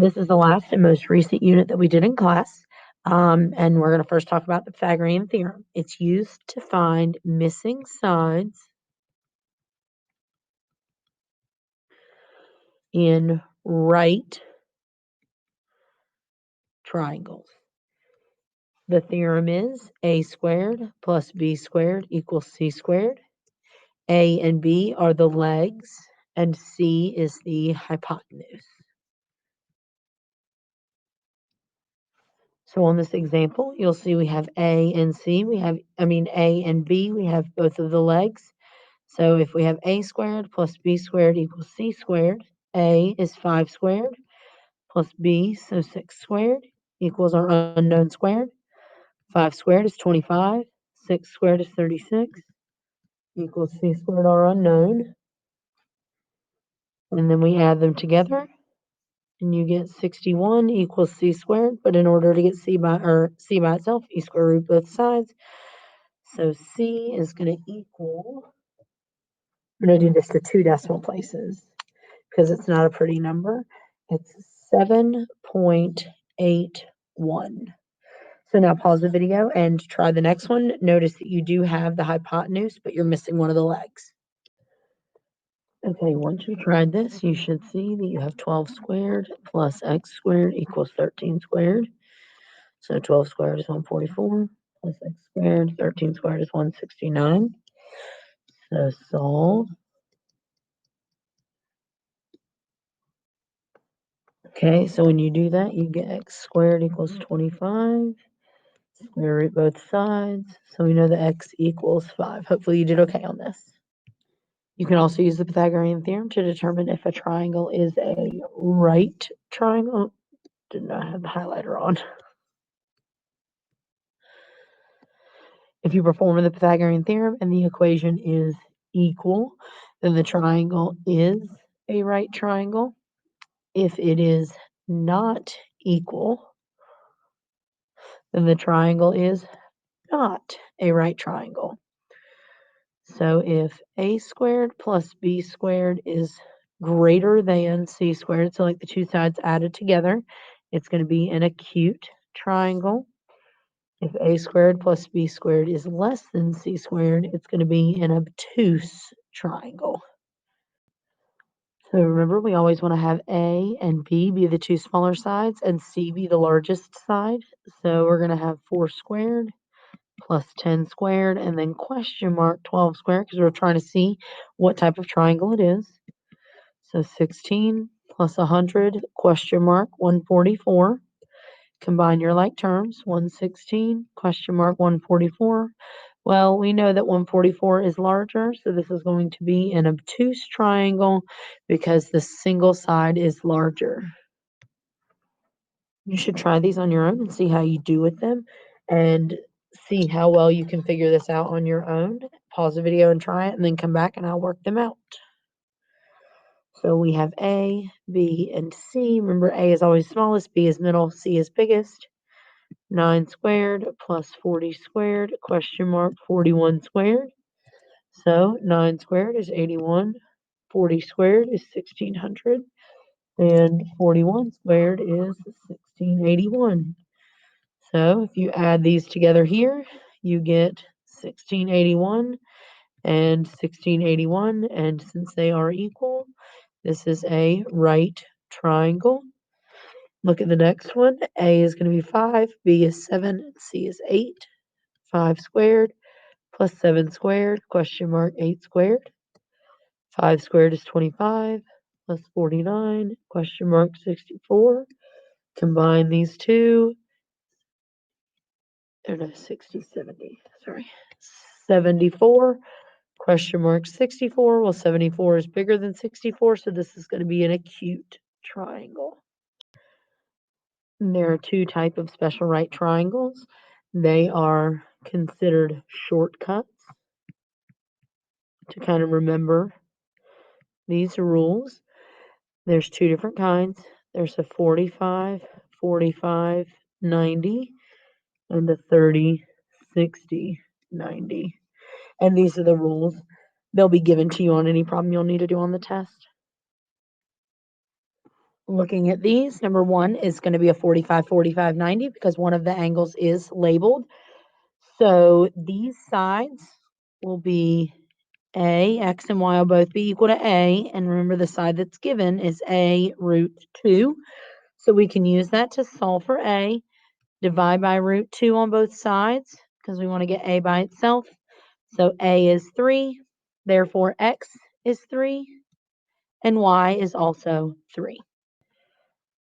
This is the last and most recent unit that we did in class. And we're going to first talk about the Pythagorean theorem. It's used to find missing sides in right triangles. The theorem is a squared plus b squared equals c squared. A and b are the legs, and c is the hypotenuse. So on this example, you'll see we have A and C. A and B, we have both of the legs. So if we have A squared plus B squared equals C squared, A is 5 squared plus B, so 6 squared, equals our unknown squared. 5 squared is 25. 6 squared is 36, equals C squared, our unknown. And then we add them together, and you get 61 equals C squared. But in order to get C by itself, you square root both sides. So C is going to equal, I'm going to do this to 2 decimal places because it's not a pretty number. It's 7.81. So now pause the video and try the next one. Notice that you do have the hypotenuse, but you're missing one of the legs. Okay, once you tried this, you should see that you have 12 squared plus x squared equals 13 squared. So 12 squared is 144 plus x squared, 13 squared is 169. So solve. Okay, so when you do that, you get x squared equals 25. Square root both sides. So we know that x equals 5. Hopefully you did okay on this. You can also use the Pythagorean theorem to determine if a triangle is a right triangle. Did not have the highlighter on. If you perform the Pythagorean theorem and the equation is equal, then the triangle is a right triangle. If it is not equal, then the triangle is not a right triangle. So if a squared plus b squared is greater than c squared, so like the two sides added together, it's going to be an acute triangle. If a squared plus b squared is less than c squared, it's going to be an obtuse triangle. So remember, we always want to have a and b be the two smaller sides and c be the largest side. So we're going to have 4 squared plus 10 squared, and then question mark 12 squared, because we're trying to see what type of triangle it is. So 16 plus 100, question mark 144. Combine your like terms, 116, question mark 144. Well, we know that 144 is larger, so this is going to be an obtuse triangle because the single side is larger. You should try these on your own and see how you do with them, and see how well you can figure this out on your own. Pause the video and try it, and then come back and I'll work them out. So we have A, B, and C. Remember, A is always smallest, B is middle, C is biggest. 9 squared plus 40 squared, question mark 41 squared. So 9 squared is 81, 40 squared is 1600, and 41 squared is 1681. So if you add these together here, you get 1681 and 1681, and since they are equal, this is a right triangle. Look at the next one. A is going to be 5, B is 7, C is 8. 5 squared plus 7 squared, question mark 8 squared. 5 squared is 25 plus 49, question mark 64. Combine these two. Oh no, 60, 70, sorry. 74, question mark 64. Well, 74 is bigger than 64, so this is going to be an acute triangle. There are 2 types of special right triangles. They are considered shortcuts. To kind of remember these rules, there's 2 different kinds. There's a 45, 45, 90, and a 30, 60, 90. And these are the rules. They'll be given to you on any problem you'll need to do on the test. Looking at these, number one is going to be a 45, 45, 90 because one of the angles is labeled. So these sides will be A, X and Y will both be equal to A. And remember the side that's given is A root 2. So we can use that to solve for A. Divide by root 2 on both sides because we want to get A by itself. So A is 3. Therefore, X is 3. And Y is also 3.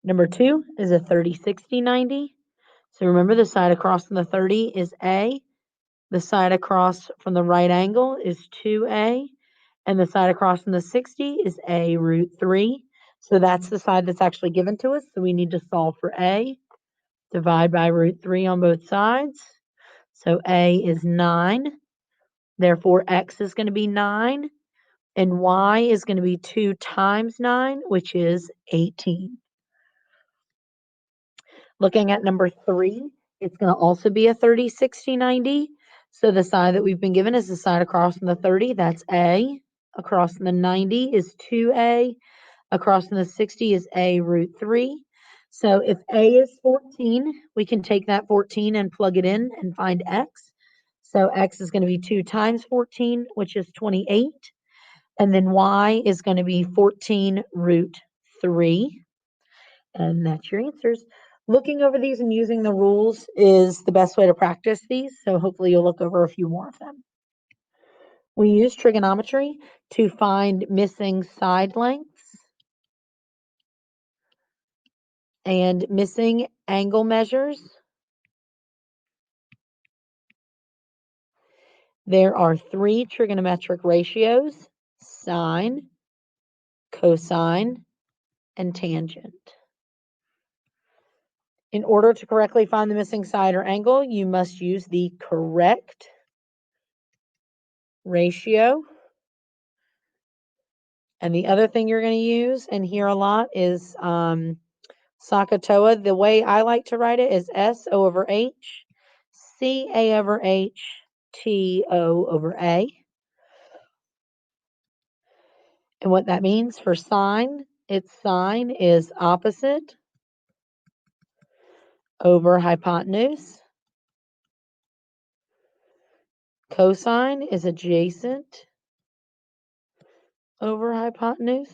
Number 2 is a 30, 60, 90. So remember the side across from the 30 is A. The side across from the right angle is 2A. And the side across from the 60 is A root 3. So that's the side that's actually given to us. So we need to solve for A. Divide by root 3 on both sides. So A is 9. Therefore, X is going to be 9. And Y is going to be 2 times 9, which is 18. Looking at number 3, it's going to also be a 30, 60, 90. So the side that we've been given is the side across from the 30. That's A. Across from the 90 is 2A. Across from the 60 is A root 3. So if A is 14, we can take that 14 and plug it in and find X. So X is going to be 2 times 14, which is 28. And then Y is going to be 14 root 3. And that's your answers. Looking over these and using the rules is the best way to practice these. So hopefully you'll look over a few more of them. We use trigonometry to find missing side lengths and missing angle measures. There are 3 trigonometric ratios: sine, cosine, and tangent. In order to correctly find the missing side or angle, you must use the correct ratio. And the other thing you're going to use and hear a lot is SOHCAHTOA. The way I like to write it is S-O over H, C-A over H, T-O over A. And what that means for sine, its sine is opposite over hypotenuse. Cosine is adjacent over hypotenuse.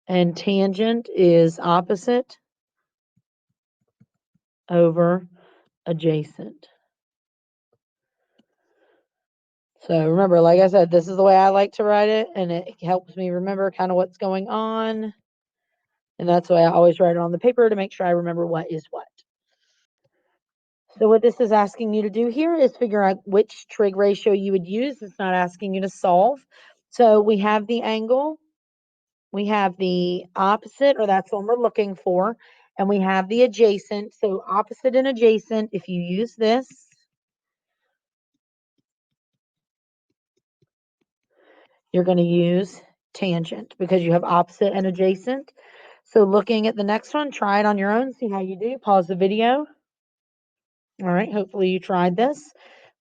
And tangent is opposite over adjacent. So remember, like I said, this is the way I like to write it, and it helps me remember kind of what's going on. And that's why I always write it on the paper to make sure I remember what is what. So what this is asking you to do here is figure out which trig ratio you would use. It's not asking you to solve. So we have the angle, we have the opposite, or that's what we're looking for, and we have the adjacent. So opposite and adjacent, if you use this, you're going to use tangent because you have opposite and adjacent. So looking at the next one, try it on your own, see how you do. Pause the video. All right, hopefully you tried this.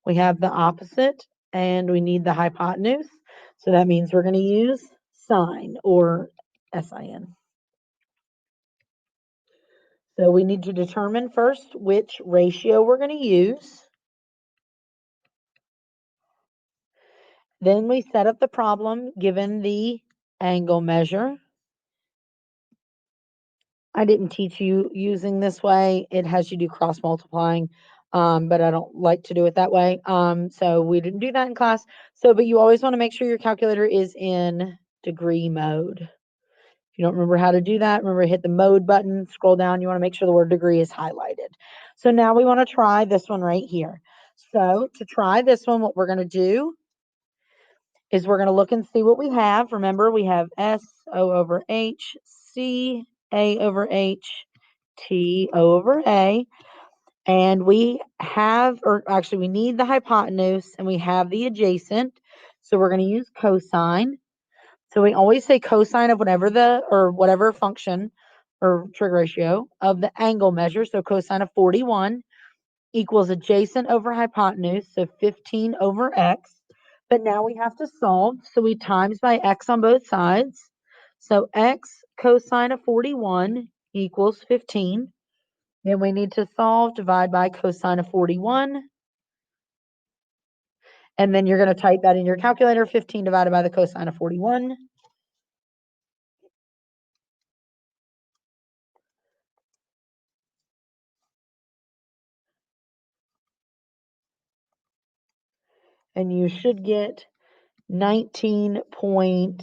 We have the opposite and we need the hypotenuse. So that means we're going to use sine or SIN. So we need to determine first which ratio we're going to use. Then we set up the problem given the angle measure. I didn't teach you using this way. It has you do cross multiplying, but I don't like to do it that way. So we didn't do that in class. But you always want to make sure your calculator is in degree mode. If you don't remember how to do that, remember hit the mode button, scroll down. You want to make sure the word degree is highlighted. So now we want to try this one right here. So to try this one, what we're going to do is we're going to look and see what we have. Remember, we have S, O over H, C, A over H, T, O over A. And we have, or actually we need the hypotenuse and we have the adjacent. So we're going to use cosine. So we always say cosine of whatever function or trig ratio of the angle measure. So cosine of 41 equals adjacent over hypotenuse. So 15 over X. But now we have to solve. So we times by X on both sides. So x cosine of 41 equals 15. Then we need to solve, divide by cosine of 41. And then you're going to type that in your calculator, 15 divided by the cosine of 41. And you should get 19.88.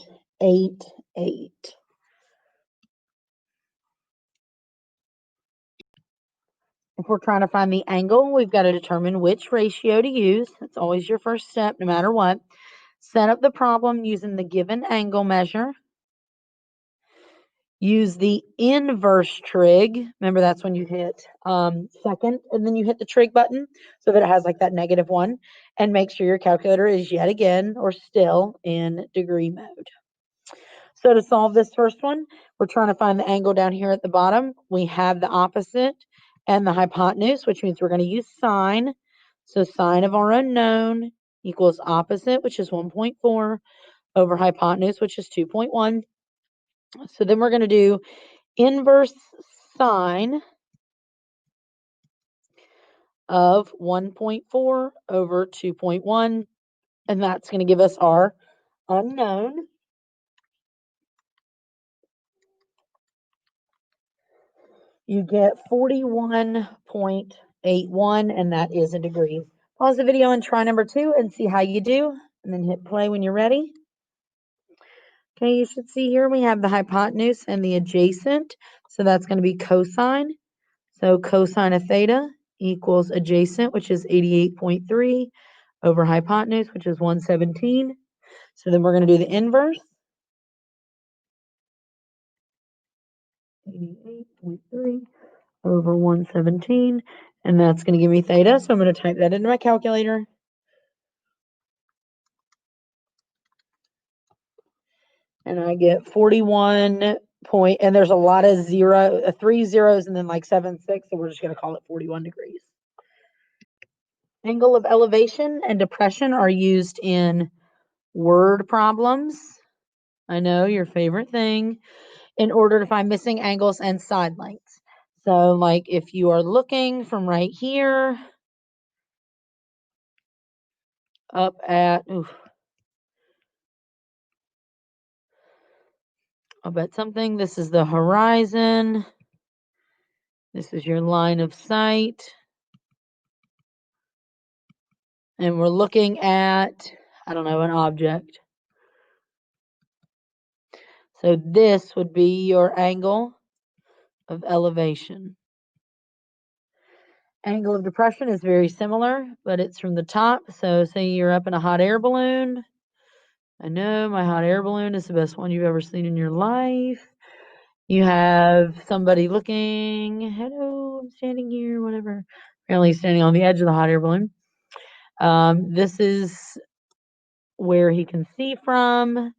If we're trying to find the angle, we've got to determine which ratio to use. That's always your first step, no matter what. Set up the problem using the given angle measure. Use the inverse trig. Remember, that's when you hit second, and then you hit the trig button so that it has like that -1. And make sure your calculator is yet again or still in degree mode. So to solve this first one, we're trying to find the angle down here at the bottom. We have the opposite and the hypotenuse, which means we're going to use sine. So sine of our unknown equals opposite, which is 1.4, over hypotenuse, which is 2.1. So then we're going to do inverse sine of 1.4 over 2.1, and that's going to give us our unknown. You get 41.81, and that is in degrees. Pause the video and try number 2 and see how you do, and then hit play when you're ready. Okay, you should see here we have the hypotenuse and the adjacent, so that's going to be cosine. So cosine of theta equals adjacent, which is 88.3, over hypotenuse, which is 117. So then we're going to do the inverse. 88.3 over 117, and that's going to give me theta. So I'm going to type that into my calculator. And I get 41 point, and there's a lot of 3 zeros and then like 7 6, so we're just going to call it 41 degrees. Angle of elevation and depression are used in word problems. I know, your favorite thing, in order to find missing angles and side lengths. So like if you are looking from right here up at, up at something, this is the horizon. This is your line of sight. And we're looking at, I don't know, an object. So this would be your angle of elevation. Angle of depression is very similar, but it's from the top. So say you're up in a hot air balloon. I know my hot air balloon is the best one you've ever seen in your life. You have somebody looking, hello, I'm standing here, whatever. Apparently standing on the edge of the hot air balloon. This is where he can see from.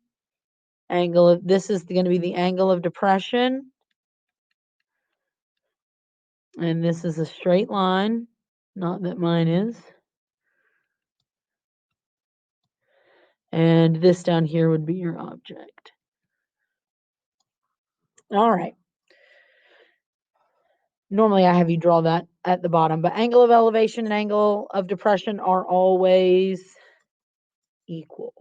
This is going to be the angle of depression. And this is a straight line, not that mine is. And this down here would be your object. All right. Normally I have you draw that at the bottom, but angle of elevation and angle of depression are always equal.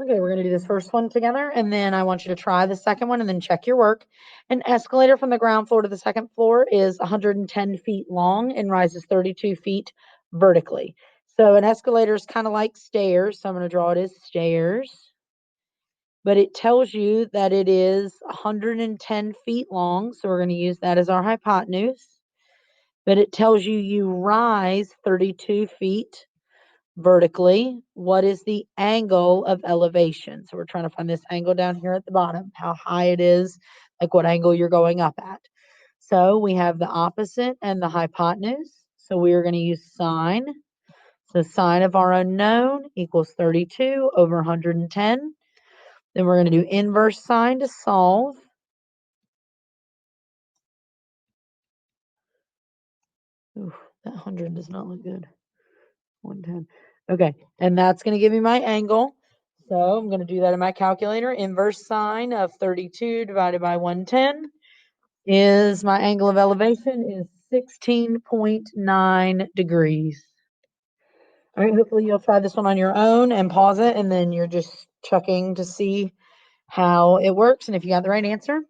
Okay, we're going to do this first one together, and then I want you to try the second one and then check your work. An escalator from the ground floor to the second floor is 110 feet long and rises 32 feet vertically. So an escalator is kind of like stairs, so I'm going to draw it as stairs. But it tells you that it is 110 feet long, so we're going to use that as our hypotenuse. But it tells you you rise 32 feet vertically. What is the angle of elevation? So we're trying to find this angle down here at the bottom, how high it is, like what angle you're going up at. So we have the opposite and the hypotenuse. So we are going to use sine. So sine of our unknown equals 32 over 110. Then we're going to do inverse sine to solve. Ooh, that 100 does not look good. 110. Okay, and that's going to give me my angle. So I'm going to do that in my calculator. Inverse sine of 32 divided by 110 is my angle of elevation is 16.9 degrees. All right, hopefully you'll try this one on your own and pause it, and then you're just checking to see how it works and if you got the right answer.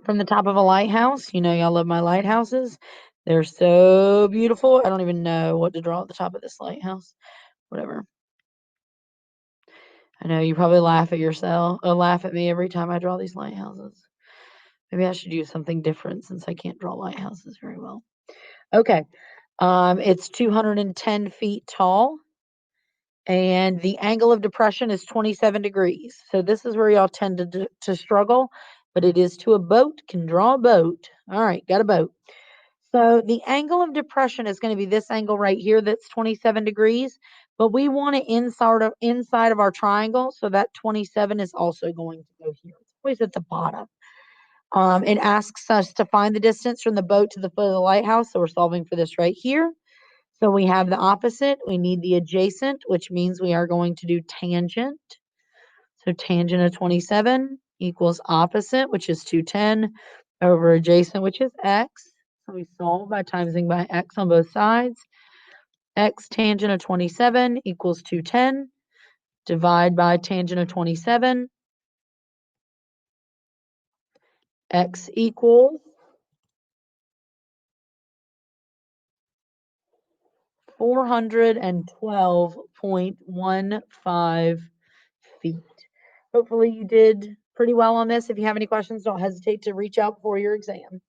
From the top of a lighthouse, you know y'all love my lighthouses. They're so beautiful. I don't even know what to draw at the top of this lighthouse. Whatever. I know you probably laugh at yourself, laugh at me every time I draw these lighthouses. Maybe I should use something different since I can't draw lighthouses very well. Okay. It's 210 feet tall, and the angle of depression is 27 degrees. So this is where y'all tend to struggle, but it is to a boat. Can draw a boat. All right, got a boat. So the angle of depression is going to be this angle right here that's 27 degrees, but we want it inside of our triangle, so that 27 is also going to go here. It's always at the bottom. It asks us to find the distance from the boat to the foot of the lighthouse, so we're solving for this right here. So we have the opposite. We need the adjacent, which means we are going to do tangent. So tangent of 27 equals opposite, which is 210, over adjacent, which is x. So we solve by timesing by x on both sides. X tangent of 27 equals 210. Divide by tangent of 27. X equals 412.15 feet. Hopefully you did pretty well on this. If you have any questions, don't hesitate to reach out before your exam.